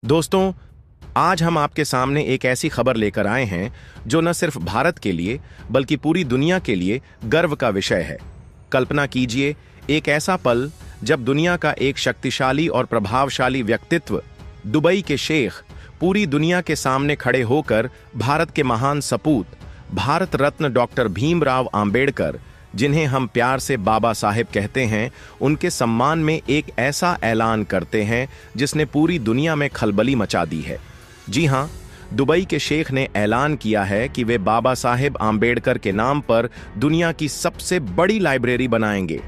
दोस्तों, आज हम आपके सामने एक ऐसी खबर लेकर आए हैं जो न सिर्फ भारत के लिए बल्कि पूरी दुनिया के लिए गर्व का विषय है। कल्पना कीजिए, एक ऐसा पल जब दुनिया का एक शक्तिशाली और प्रभावशाली व्यक्तित्व, दुबई के शेख, पूरी दुनिया के सामने खड़े होकर भारत के महान सपूत, भारत रत्न डॉक्टर भीमराव आंबेडकर, जिन्हें हम प्यार से बाबा साहेब कहते हैं, उनके सम्मान में एक ऐसा ऐलान करते हैं जिसने पूरी दुनिया में खलबली मचा दी है। जी हां, दुबई के शेख ने ऐलान किया है कि वे बाबा साहेब आंबेडकर के नाम पर दुनिया की सबसे बड़ी लाइब्रेरी बनाएंगे।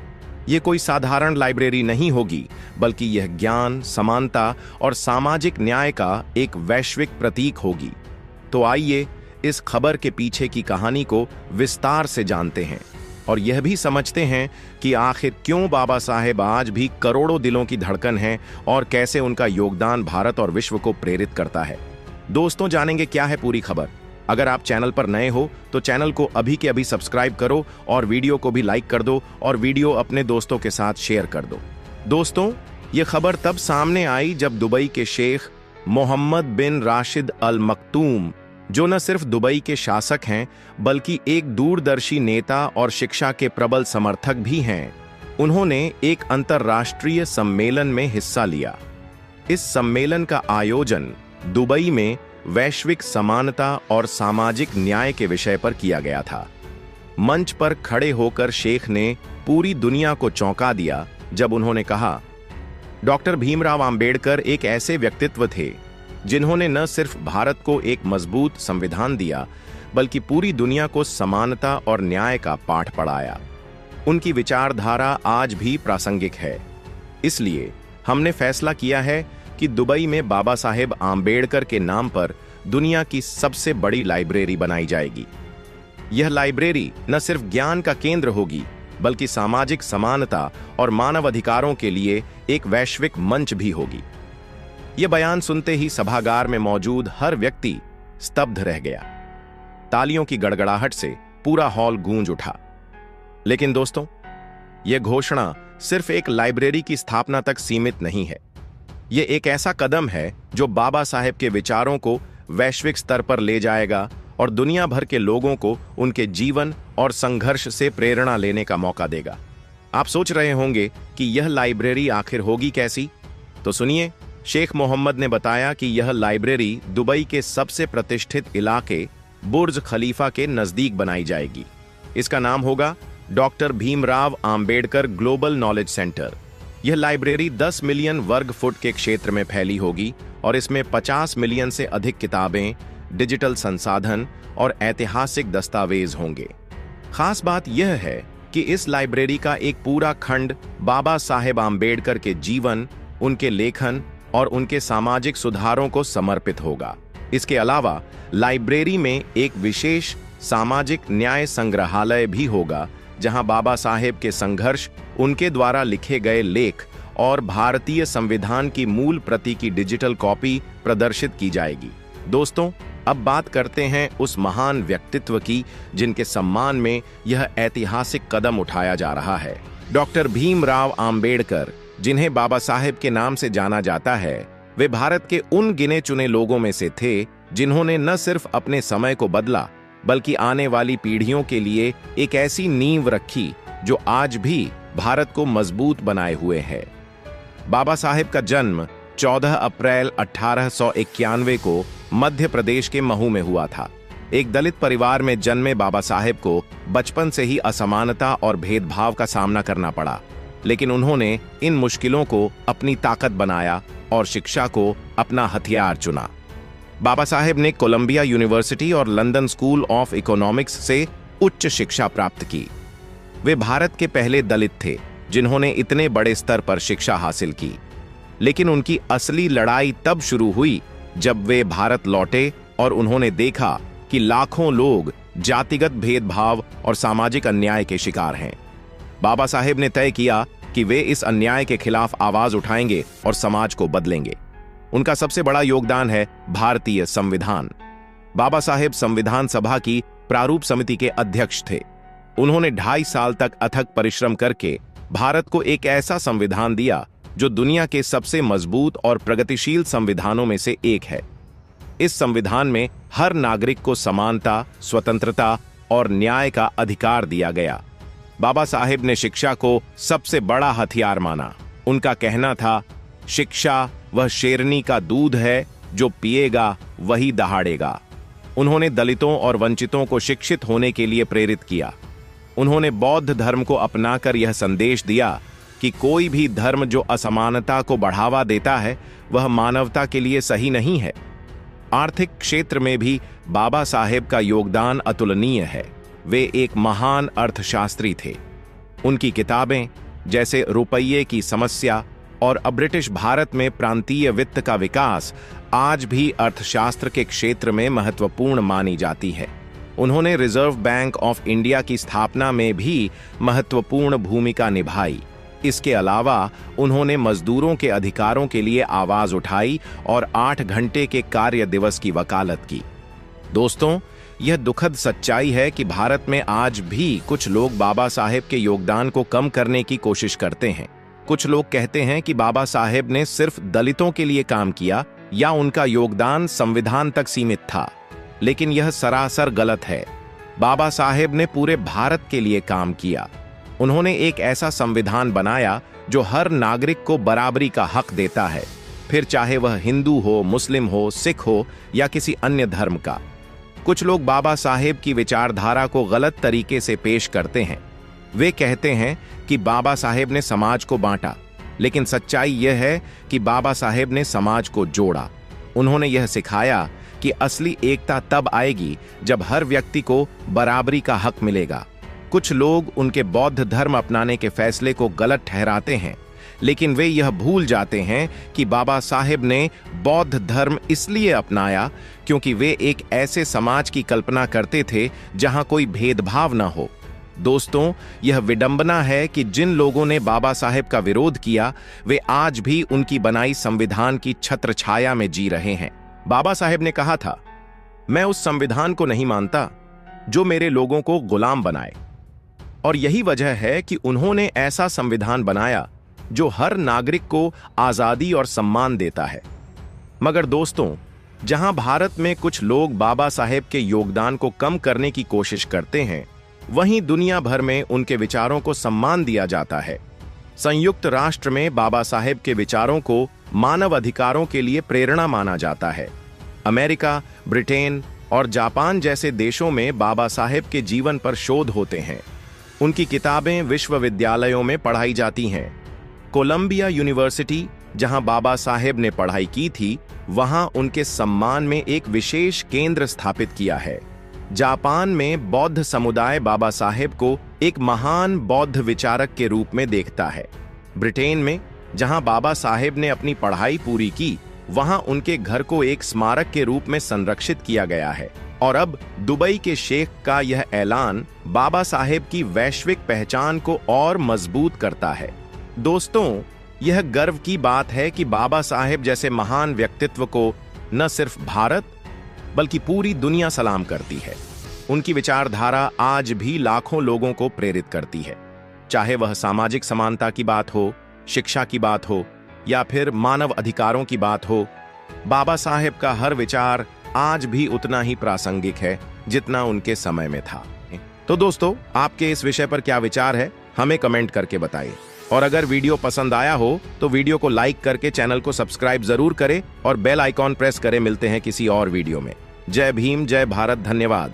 ये कोई साधारण लाइब्रेरी नहीं होगी, बल्कि यह ज्ञान, समानता और सामाजिक न्याय का एक वैश्विक प्रतीक होगी। तो आइए इस खबर के पीछे की कहानी को विस्तार से जानते हैं और यह भी समझते हैं कि आखिर क्यों बाबा साहेब आज भी करोड़ों दिलों की धड़कन हैं और कैसे उनका योगदान भारत और विश्व को प्रेरित करता है। दोस्तों, जानेंगे क्या है पूरी खबर। अगर आप चैनल पर नए हो तो चैनल को अभी के अभी सब्सक्राइब करो और वीडियो को भी लाइक कर दो और वीडियो अपने दोस्तों के साथ शेयर कर दो। दोस्तों, यह खबर तब सामने आई जब दुबई के शेख मोहम्मद बिन राशिद अल मक्तूम, जो न सिर्फ दुबई के शासक हैं बल्कि एक दूरदर्शी नेता और शिक्षा के प्रबल समर्थक भी हैं, उन्होंने एक अंतर्राष्ट्रीय सम्मेलन में हिस्सा लिया। इस सम्मेलन का आयोजन दुबई में वैश्विक समानता और सामाजिक न्याय के विषय पर किया गया था। मंच पर खड़े होकर शेख ने पूरी दुनिया को चौंका दिया जब उन्होंने कहा, डॉक्टर भीमराव आंबेडकर एक ऐसे व्यक्तित्व थे जिन्होंने न सिर्फ भारत को एक मजबूत संविधान दिया बल्कि पूरी दुनिया को समानता और न्याय का पाठ पढ़ाया। उनकी विचारधारा आज भी प्रासंगिक है। इसलिए हमने फैसला किया है कि दुबई में बाबा साहेब आंबेडकर के नाम पर दुनिया की सबसे बड़ी लाइब्रेरी बनाई जाएगी। यह लाइब्रेरी न सिर्फ ज्ञान का केंद्र होगी बल्कि सामाजिक समानता और मानव अधिकारों के लिए एक वैश्विक मंच भी होगी। यह बयान सुनते ही सभागार में मौजूद हर व्यक्ति स्तब्ध रह गया। तालियों की गड़गड़ाहट से पूरा हॉल गूंज उठा। लेकिन दोस्तों, यह घोषणा सिर्फ एक लाइब्रेरी की स्थापना तक सीमित नहीं है। यह एक ऐसा कदम है जो बाबा साहेब के विचारों को वैश्विक स्तर पर ले जाएगा और दुनिया भर के लोगों को उनके जीवन और संघर्ष से प्रेरणा लेने का मौका देगा। आप सोच रहे होंगे कि यह लाइब्रेरी आखिर होगी कैसी? तो सुनिए, शेख मोहम्मद ने बताया कि यह लाइब्रेरी दुबई के सबसे प्रतिष्ठित इलाके बुर्ज खलीफा के नजदीक बनाई जाएगी। इसका नाम होगा doctor Bhimrao Ambedkar global knowledge centre. यह लाइब्रेरी 10 मिलियन वर्ग फुट के क्षेत्र में फैली होगी और इसमें 50 मिलियन से अधिक किताबें, डिजिटल संसाधन और ऐतिहासिक दस्तावेज होंगे। खास बात यह है कि इस लाइब्रेरी का एक पूरा खंड बाबा साहेब आंबेडकर के जीवन, उनके लेखन और उनके सामाजिक सुधारों को समर्पित होगा। इसके अलावा लाइब्रेरी में एक विशेष सामाजिक न्याय संग्रहालय भी होगा, जहां बाबा साहेब के संघर्ष, उनके द्वारा लिखे गए लेख और भारतीय संविधान की मूल प्रति की डिजिटल कॉपी प्रदर्शित की जाएगी। दोस्तों, अब बात करते हैं उस महान व्यक्तित्व की जिनके सम्मान में यह ऐतिहासिक कदम उठाया जा रहा है। डॉक्टर भीमराव आंबेडकर, जिन्हें बाबा साहेब के नाम से जाना जाता है, वे भारत के उन गिने चुने लोगों में से थे जिन्होंने न सिर्फ अपने समय को बदला बल्कि आने वाली पीढ़ियों के लिए एक ऐसी नींव रखी जो आज भी भारत को मजबूत बनाए हुए है। बाबा साहेब का जन्म 14 अप्रैल 1891 को मध्य प्रदेश के महू में हुआ था। एक दलित परिवार में जन्मे बाबा साहेब को बचपन से ही असमानता और भेदभाव का सामना करना पड़ा, लेकिन उन्होंने इन मुश्किलों को अपनी ताकत बनाया और शिक्षा को अपना हथियार चुना। बाबा साहेब ने कोलंबिया यूनिवर्सिटी और लंदन स्कूल ऑफ इकोनॉमिक्स से उच्च शिक्षा प्राप्त की। वे भारत के पहले दलित थे जिन्होंने इतने बड़े स्तर पर शिक्षा हासिल की, लेकिन उनकी असली लड़ाई तब शुरू हुई जब वे भारत लौटे और उन्होंने देखा कि लाखों लोग जातिगत भेदभाव और सामाजिक अन्याय के शिकार हैं। बाबा साहेब ने तय किया कि वे इस अन्याय के खिलाफ आवाज उठाएंगे और समाज को बदलेंगे। उनका सबसे बड़ा योगदान है भारतीय संविधान। बाबा साहेब संविधान सभा की प्रारूप समिति के अध्यक्ष थे। उन्होंने 2.5 साल तक अथक परिश्रम करके भारत को एक ऐसा संविधान दिया जो दुनिया के सबसे मजबूत और प्रगतिशील संविधानों में से एक है। इस संविधान में हर नागरिक को समानता, स्वतंत्रता और न्याय का अधिकार दिया गया। बाबा साहेब ने शिक्षा को सबसे बड़ा हथियार माना। उनका कहना था, शिक्षा वह शेरनी का दूध है, जो पिएगा वही दहाड़ेगा। उन्होंने दलितों और वंचितों को शिक्षित होने के लिए प्रेरित किया। उन्होंने बौद्ध धर्म को अपनाकर यह संदेश दिया कि कोई भी धर्म जो असमानता को बढ़ावा देता है वह मानवता के लिए सही नहीं है। आर्थिक क्षेत्र में भी बाबा साहेब का योगदान अतुलनीय है। वे एक महान अर्थशास्त्री थे। उनकी किताबें जैसे रुपये की समस्या और ब्रिटिश भारत में प्रांतीय वित्त का विकास आज भी अर्थशास्त्र के क्षेत्र में महत्वपूर्ण मानी जाती है। उन्होंने रिजर्व बैंक ऑफ इंडिया की स्थापना में भी महत्वपूर्ण भूमिका निभाई। इसके अलावा उन्होंने मजदूरों के अधिकारों के लिए आवाज उठाई और 8 घंटे के कार्य दिवस की वकालत की। दोस्तों, यह दुखद सच्चाई है कि भारत में आज भी कुछ लोग बाबा साहेब के योगदान को कम करने की कोशिश करते हैं। कुछ लोग कहते हैं कि बाबा साहेब ने सिर्फ दलितों के लिए काम किया या उनका योगदान संविधान तक सीमित था, लेकिन यह सरासर गलत है। बाबा साहेब ने पूरे भारत के लिए काम किया। उन्होंने एक ऐसा संविधान बनाया जो हर नागरिक को बराबरी का हक देता है, फिर चाहे वह हिंदू हो, मुस्लिम हो, सिख हो या किसी अन्य धर्म का। कुछ लोग बाबा साहेब की विचारधारा को गलत तरीके से पेश करते हैं। वे कहते हैं कि बाबा साहेब ने समाज को बांटा, लेकिन सच्चाई यह है कि बाबा साहेब ने समाज को जोड़ा। उन्होंने यह सिखाया कि असली एकता तब आएगी जब हर व्यक्ति को बराबरी का हक मिलेगा। कुछ लोग उनके बौद्ध धर्म अपनाने के फैसले को गलत ठहराते हैं, लेकिन वे यह भूल जाते हैं कि बाबा साहेब ने बौद्ध धर्म इसलिए अपनाया क्योंकि वे एक ऐसे समाज की कल्पना करते थे जहां कोई भेदभाव न हो। दोस्तों, यह विडंबना है कि जिन लोगों ने बाबा साहेब का विरोध किया वे आज भी उनकी बनाई संविधान की छत्रछाया में जी रहे हैं। बाबा साहेब ने कहा था, मैं उस संविधान को नहीं मानता जो मेरे लोगों को गुलाम बनाए। और यही वजह है कि उन्होंने ऐसा संविधान बनाया जो हर नागरिक को आजादी और सम्मान देता है। मगर दोस्तों, जहां भारत में कुछ लोग बाबा साहेब के योगदान को कम करने की कोशिश करते हैं, वहीं दुनिया भर में उनके विचारों को सम्मान दिया जाता है। संयुक्त राष्ट्र में बाबा साहेब के विचारों को मानव अधिकारों के लिए प्रेरणा माना जाता है। अमेरिका, ब्रिटेन और जापान जैसे देशों में बाबा साहेब के जीवन पर शोध होते हैं। उनकी किताबें विश्वविद्यालयों में पढ़ाई जाती हैं। कोलंबिया यूनिवर्सिटी, जहां बाबा साहेब ने पढ़ाई की थी, वहां उनके सम्मान में एक विशेष केंद्र स्थापित किया है। जापान में बौद्ध समुदाय बाबा साहेब को एक महान बौद्ध विचारक के रूप में देखता है। ब्रिटेन में, जहां बाबा साहेब ने अपनी पढ़ाई पूरी की, वहां उनके घर को एक स्मारक के रूप में संरक्षित किया गया है। और अब दुबई के शेख का यह ऐलान बाबा साहेब की वैश्विक पहचान को और मजबूत करता है। दोस्तों, यह गर्व की बात है कि बाबा साहेब जैसे महान व्यक्तित्व को न सिर्फ भारत बल्कि पूरी दुनिया सलाम करती है। उनकी विचारधारा आज भी लाखों लोगों को प्रेरित करती है। चाहे वह सामाजिक समानता की बात हो, शिक्षा की बात हो या फिर मानव अधिकारों की बात हो, बाबा साहेब का हर विचार आज भी उतना ही प्रासंगिक है जितना उनके समय में था। तो दोस्तों, आपके इस विषय पर क्या विचार है, हमें कमेंट करके बताइए। और अगर वीडियो पसंद आया हो तो वीडियो को लाइक करके चैनल को सब्सक्राइब जरूर करें और बेल आइकॉन प्रेस करें। मिलते हैं किसी और वीडियो में। जय भीम, जय भारत, धन्यवाद।